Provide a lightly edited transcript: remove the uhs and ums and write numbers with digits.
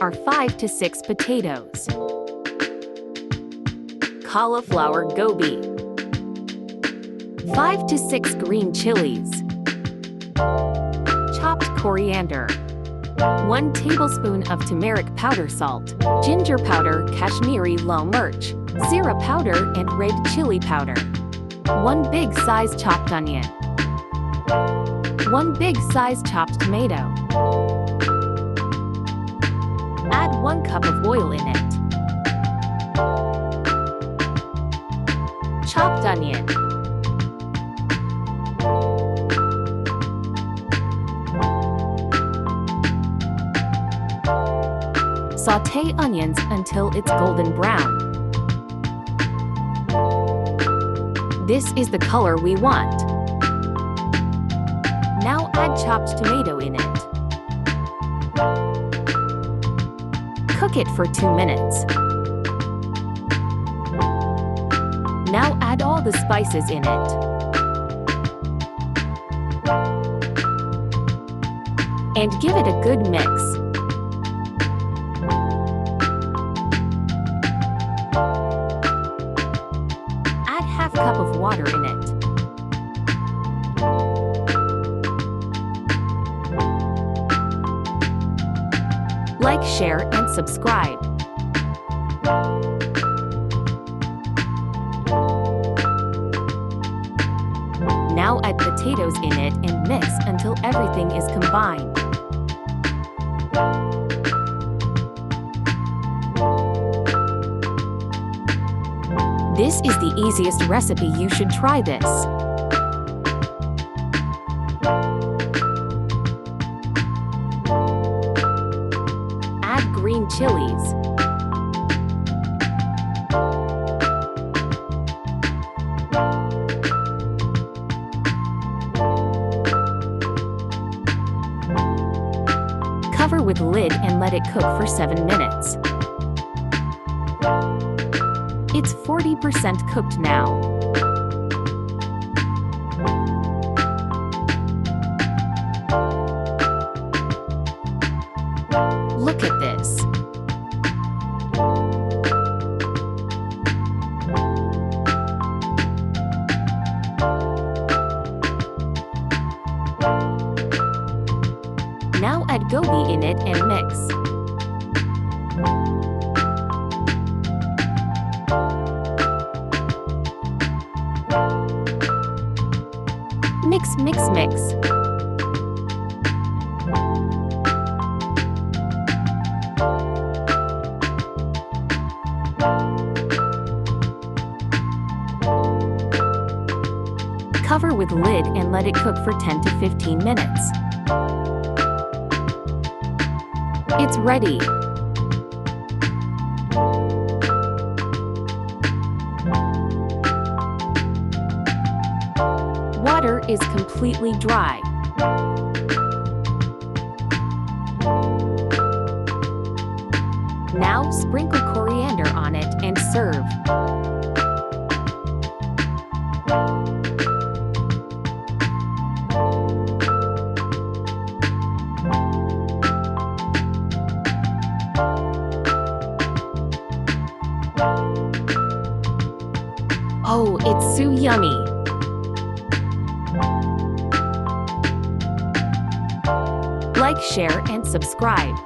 are 5 to 6 potatoes. Cauliflower gobi. 5 to 6 green chilies. Chopped coriander. 1 tablespoon of turmeric powder, salt, ginger powder, Kashmiri laal mirch, zira powder and red chili powder. 1 big size chopped onion. 1 big size chopped tomato. Add 1 cup of oil in it. Chopped onion. Sauté onions until it's golden brown. This is the color we want. Now add chopped tomato in it. Cook it for 2 minutes. Now add all the spices in it. And give it a good mix. Add half cup of water in it. Like, share, and subscribe. Now add potatoes in it and mix until everything is combined. This is the easiest recipe. You should try this. Add green chilies. Cover with lid and let it cook for 7 minutes. It's 40% cooked now. Look at this. Now add gobi in it and mix. Mix, mix, mix. Cover with lid and let it cook for 10 to 15 minutes. It's ready. Water is completely dry. Now sprinkle coriander on it and serve. Oh, it's so yummy! Like, share, and subscribe.